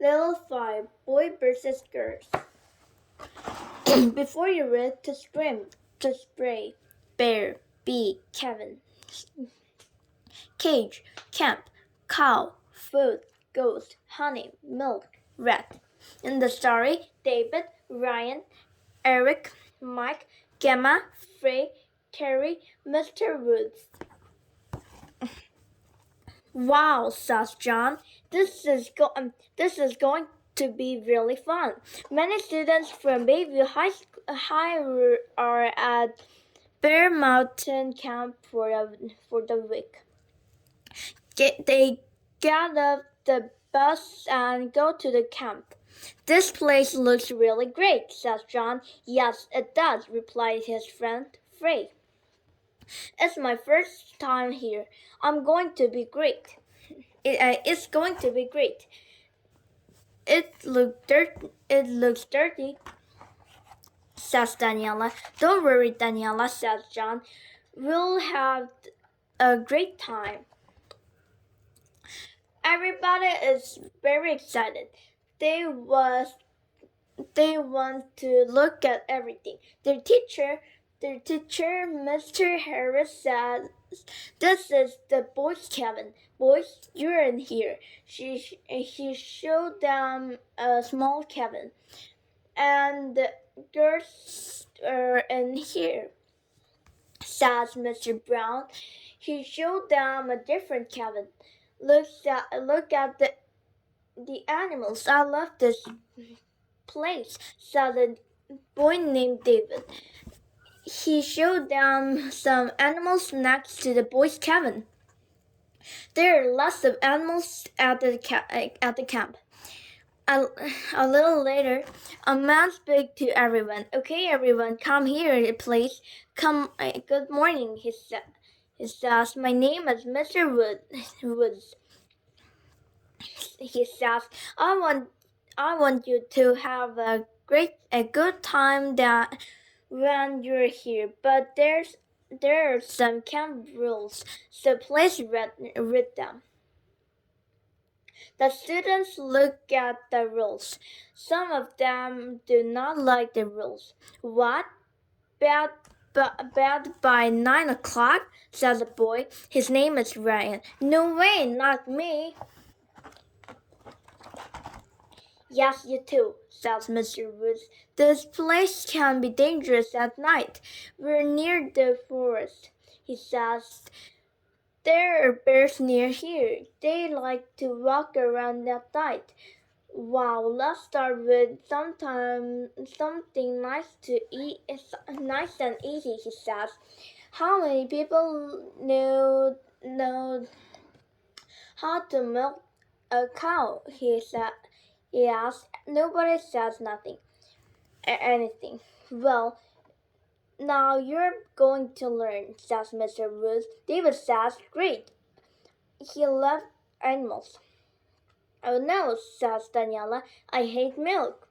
Level 5 Boy vs. Girls. Before you read to scream, to spray, bear, bee, Kevin, cage, camp, cow, food, ghost, honey, milk, rat. In the story, David, Ryan, Eric, Mike, Gemma, Frey, Terry, Mr. Woods. Wow, says John. This is going to be really fun. Many students from Bayview High are at Bear Mountain Camp for the week. They get off the bus and go to the camp. This place looks really great, says John. Yes, it does, replied his friend Frey. It's my first time here. I'm going to be great. It's going to be great. It looks dirty, says Daniela. Don't worry, Daniela, says John. We'll have a great time. Everybody is very excited. They want to look at everything. Their teacher, Mr. Harris, says, "This is the boys' cabin. Boys, you're in here." He showed them a small cabin, and the girls are in here, says Mr. Brown. He showed them a different cabin. Look at the animals. I love this place, said a boy named David. He showed them some animals next to the boys' cabin. There are lots of animals at the camp. A little later, a man spoke to everyone. Okay, everyone, come here, please. Come. Good morning, he said. He says, "My name is Mr. Woods." He says, I want you to have a good time when you're here, but there are some camp rules, so please read them." The students look at the rules. Some of them do not like the rules. What? Bed by 9 o'clock? Says a boy. His name is Ryan. No way, not me. Yes, you too, says Mr. Woods. This place can be dangerous at night. We're near the forest, he says. There are bears near here. They like to walk around at night. Wow, let's start with something nice to eat, nice and easy, he says. How many people know how to milk a cow? He asked. Nobody says anything. Well, now you're going to learn, says Mr. Woods. David says, great. He loves animals. Oh no, says Daniela. I hate milk.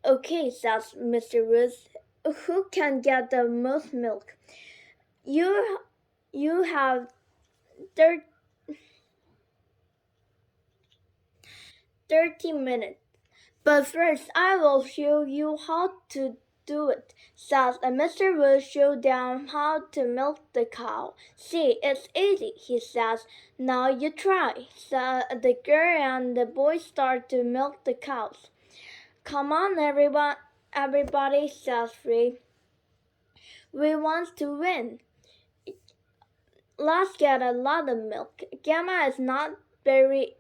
Okay, says Mr. Woods. Who can get the most milk? You have 30 minutes. But first, I will show you how to do it, says Mr. Wood showed them how to milk the cow. See, it's easy, he says. Now you try. So the girl and the boy start to milk the cows. Come on, everybody, says Free. We want to win. Let's get a lot of milk. Gamma is not very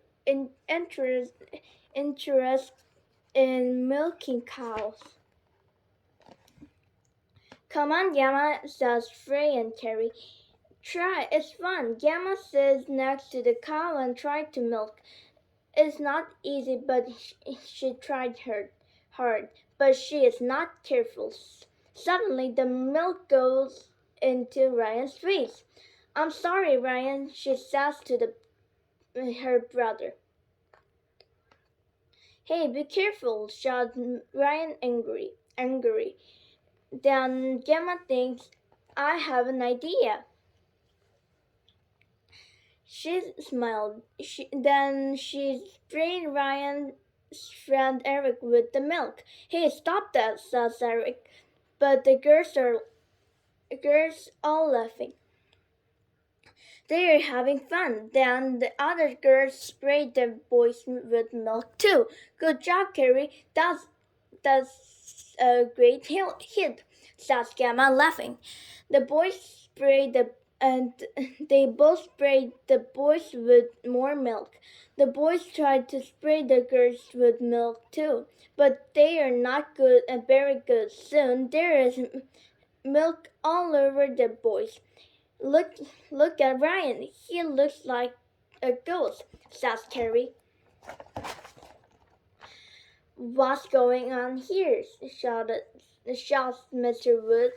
interested in milking cows. Come on, Gamma, says Frey and Terry. Try, it's fun. Gamma sits next to the cow and tried to milk. It's not easy, but she tried hard. But she is not careful. Suddenly, the milk goes into Ryan's face. I'm sorry, Ryan, she says to her brother. Hey, be careful, shouts Ryan angry. Then Gemma thinks, I have an idea. She smiled. Then she sprayed Ryan's friend Eric with the milk. Hey, stop that, says Eric. But the girls all laughing. They are having fun. Then the other girls sprayed the boys with milk too. Good job, Carrie. That's a great hit, says Gamma, laughing. The boys sprayed the and they both sprayed the boys with more milk. The boys tried to spray the girls with milk too, but they are not good and very good. Soon there is milk all over the boys. Look, look at Ryan. He looks like a ghost, says Carrie. What's going on here? Shouts Mr. Wood.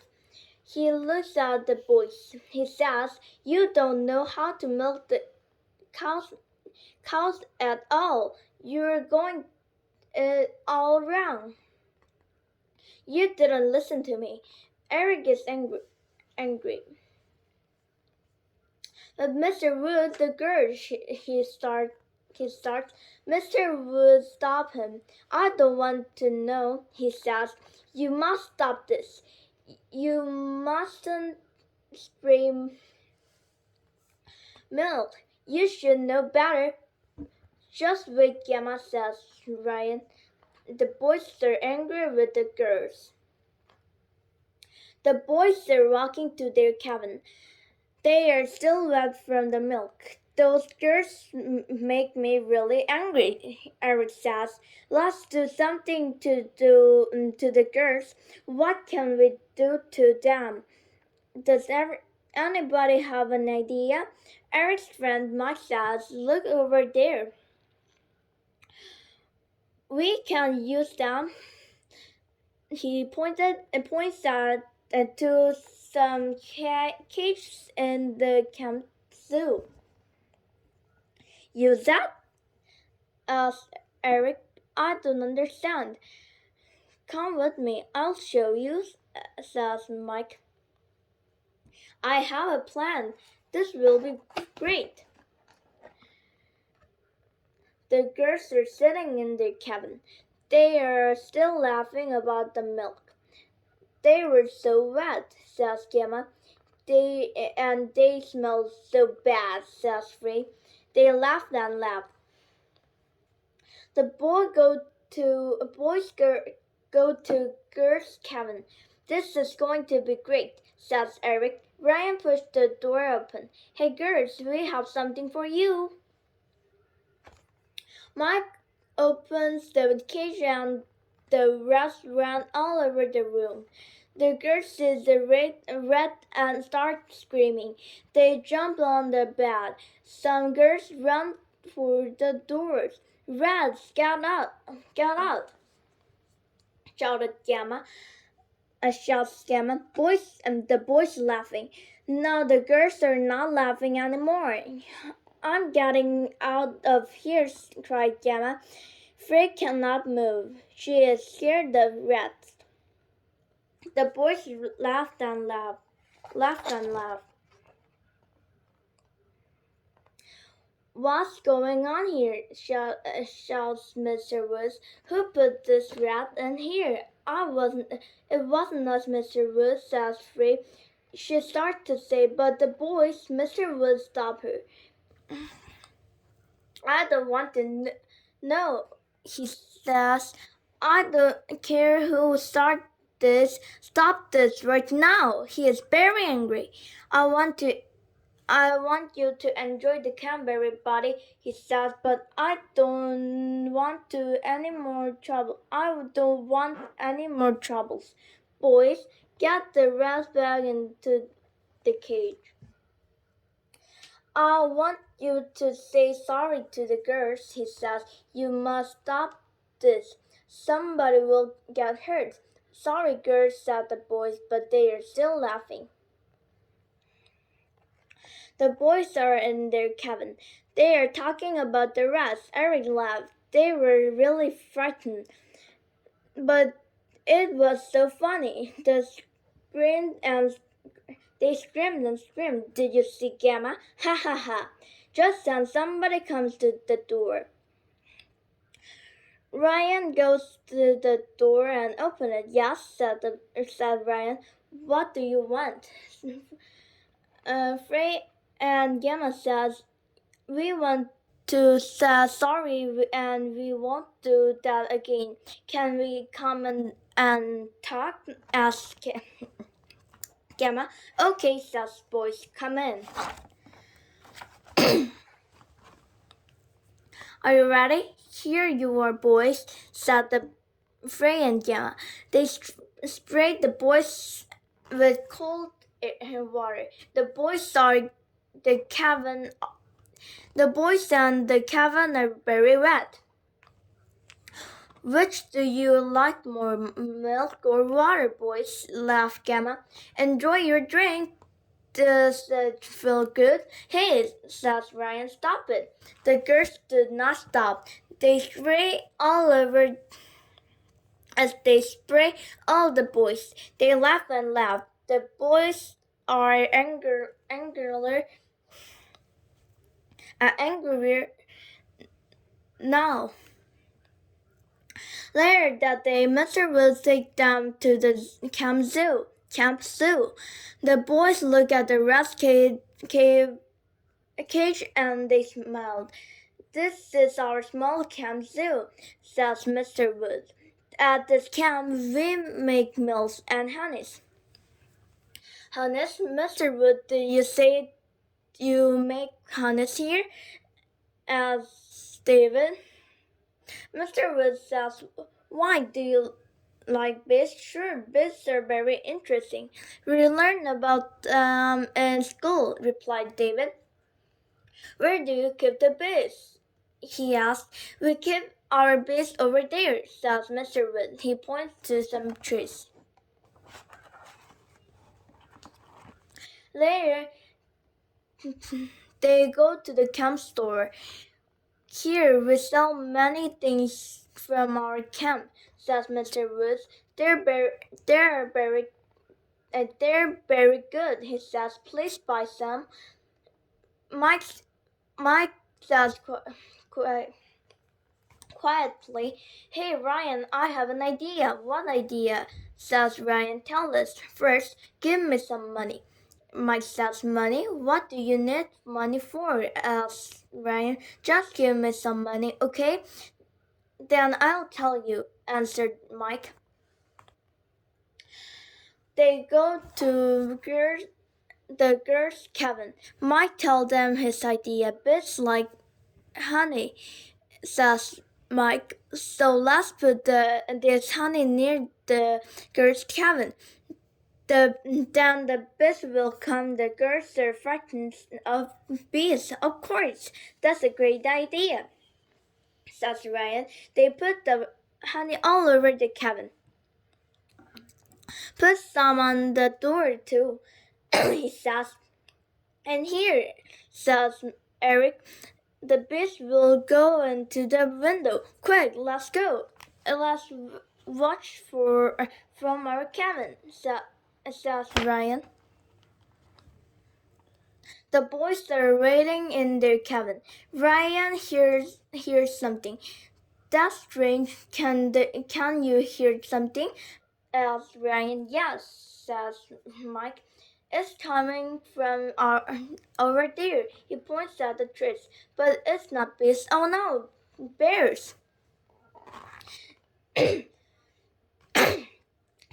He looks at the boys. He says, "You don't know how to milk the cows at all. You're going all wrong. You didn't listen to me." Eric is angry. But Mr. Wood, the girl, he starts. Mr. Wood, stop him. "I don't want to know," he says. "You must stop this. You mustn't spray milk. You should know better." "Just wait," Gamma says Ryan. The boys are angry with the girls. The boys are walking to their cabin. They are still wet from the milk. "Those girls make me really angry," Eric says. "Let's do something to the girls. What can we do to them? Does anybody have an idea?" Eric's friend Mike says, "Look over there. We can use them." He points at to some cages in the camp zoo. "Use that?" asked Eric. "I don't understand." "Come with me, I'll show you," says Mike. "I have a plan. This will be great." The girls are sitting in their cabin. They are still laughing about the milk. "They were so wet," says Gemma. They smell so bad," says Free. They laughed and laughed. The boys go to girls' cabin. "This is going to be great," says Eric. Ryan pushed the door open. "Hey girls, we have something for you." Mike opens the cage and the rats run all over the room. The girls see the rat and start screaming. They jump on the bed. Some girls run for the doors. "Rats, get out! Get out!" shouted Gamma. Shouts Gamma. The boys laughing. Now the girls are not laughing anymore. "I'm getting out of here," cried Gamma. Frey cannot move. She is scared of rats. The boys laughed and laughed. "What's going on here?" shouts Mr. Woods. "Who put this rat in here?" It wasn't us, Mr. Woods," says Frey. She starts to say, but the boys, Mr. Woods, stop her. "I don't want to know," he says. "I don't care who started this. Stop this right now." He is very angry. I want you to enjoy the camp, everybody," he says, "but I don't want to any more trouble. I don't want any more troubles. Boys, get the rat back into the cage." "I want you to say sorry to the girls," he says. "You must stop this. Somebody will get hurt." "Sorry, girls," said the boys, but they are still laughing. The boys are in their cabin. They are talking about the rats. Eric laughed. They were really frightened, but it was so funny. Screamed and they screamed and screamed. "Did you see Gamma? Ha ha ha. Just then somebody comes to the door. Ryan goes to the door and opens it. Yes, said Ryan. What do you want? Frey and Gemma says, we want to say sorry and we won't do that again. Can we come and talk? Asked Gemma. Okay, says boys, come in. Are you ready? Here you are, boys, said the Frey and Gemma. They sprayed the boys with cold water. The boys and the cabin are very wet. Which do you like more, milk or water, boys? Laughed Gamma. Enjoy your drink. Does it feel good? Hey, says Ryan, stop it. The girls did not stop. They spray all over as they spray all the boys. They laugh and laugh. The boys are angrier now. Later that day, Mr. will take them to the Camp Zoo. The boys look at the rat cage and they smiled. This is our small Camp Zoo, says Mr. Wood. At this camp, we make milks and honeys. Honeys, Mr. Wood, did you say you make honeys here? Asked David. Mr. Wood says, why do you like bees? Sure, bees are very interesting. We learn about in school, replied David. Where do you keep the bees? He asked. We keep our bees over there, says Mr. Wood. He points to some trees. Later, they go to the camp store. Here we sell many things from our camp, says Mr. Woods. They're very good, he says. Please buy some. Mike says quietly, hey Ryan, I have an idea. What idea? Says Ryan. Tell us. First, give me some money. Mike says, money? What do you need money for? Asks Ryan. Just give me some money, okay? Then I'll tell you, answered Mike. They go to the girls' cabin. Mike tells them his idea. Bits like honey, says Mike. So let's put this honey near the girls' cabin. Then the bees will come. The girls are frightened of bees. Of course, that's a great idea, says Ryan. They put the honey all over the cabin. Put some on the door too, he says. And here, says Eric, the bees will go into the window. Quick, let's go. Let's watch from our cabin, says Ryan. The boys are waiting in their cabin. Ryan hears something. That's strange. Can you hear something? Asks Ryan. Yes, says Mike. It's coming from over there. He points at the trees. But it's not bees. Oh no, bears!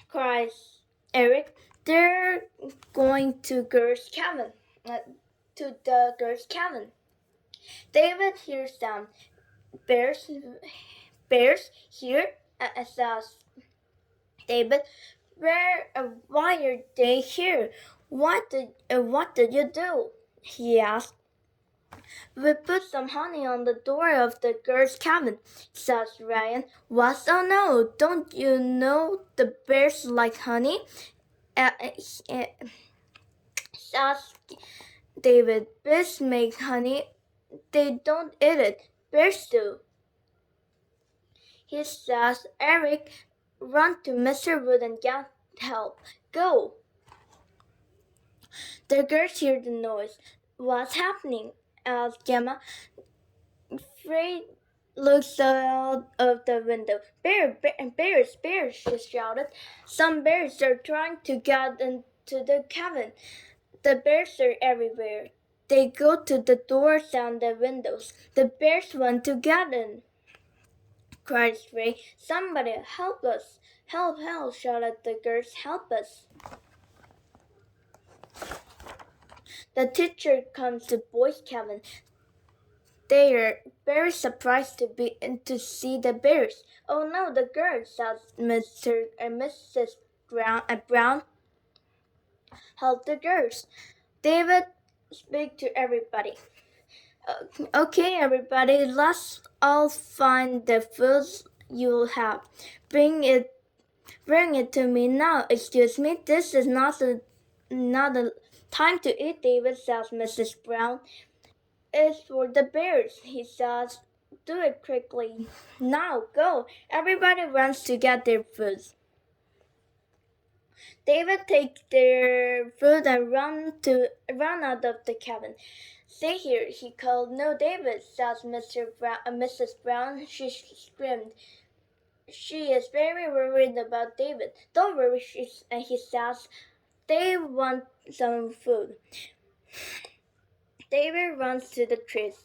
Cries Eric. They're going to girls' cabin. To the girls' cabin. David hears them. Bears here, says David. Why are they here? What did you do? He asked. We put some honey on the door of the girls' cabin, says Ryan. What? Oh no! Don't you know the bears like honey? Says David. Bears make honey. They don't eat it. Bears do. He says, Eric, run to Mr. Wood and get help. Go. The girls hear the noise. What's happening? asked Gemma. Fred looks out of the window. Bears, she shouted. Some bears are trying to get into the cabin. The bears are everywhere. They go to the doors and the windows. The bears want to get in, cried Fred. Somebody help us. Help, help, shouted the girls. Help us. The teacher comes to boys' cabin. They are very surprised to see the bears. Oh no, the girls, said Mr. and Mrs. Brown. Help the girls. David, speak to everybody. Okay, everybody, let's all find the food you have. Bring it to me now. Excuse me, this is not the time to eat, David, says Mrs. Brown. It's for the bears, he says. Do it quickly. Now, go. Everybody runs to get their food. David takes their food and run out of the cabin. Stay here, he called. No, David, says Mrs. Brown. She screamed. She is very worried about David. Don't worry, he says. They want some food. David runs to the trees.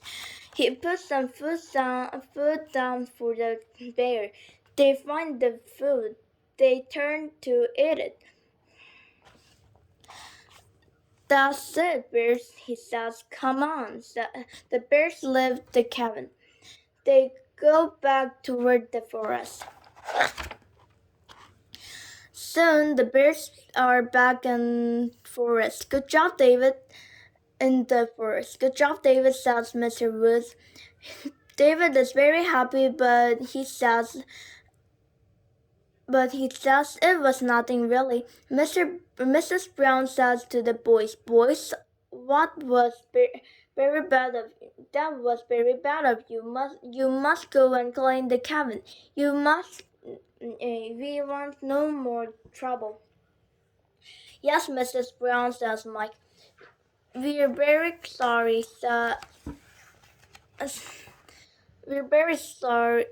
He puts some food down for the bear. They find the food. They turn to eat it. That's it, bears, he says. Come on. The bears leave the cabin. They go back toward the forest. Soon the bears are back in forest. Good job, David. In the forest. Good job, David, says Mr. Woods. David is very happy, but he says it was nothing really. Mrs. Brown says to the boys, "Boys, what was very bad of that was very bad of you. You must go and clean the cabin. You must. We want no more trouble." Yes, Mrs. Brown, says Mike. We're very sorry. We're very sorry.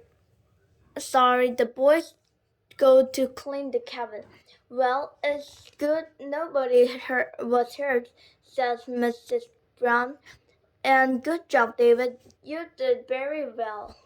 Sorry, the boys go to clean the cabin. Well, it's good nobody was hurt, says Mrs. Brown. And good job, David. You did very well.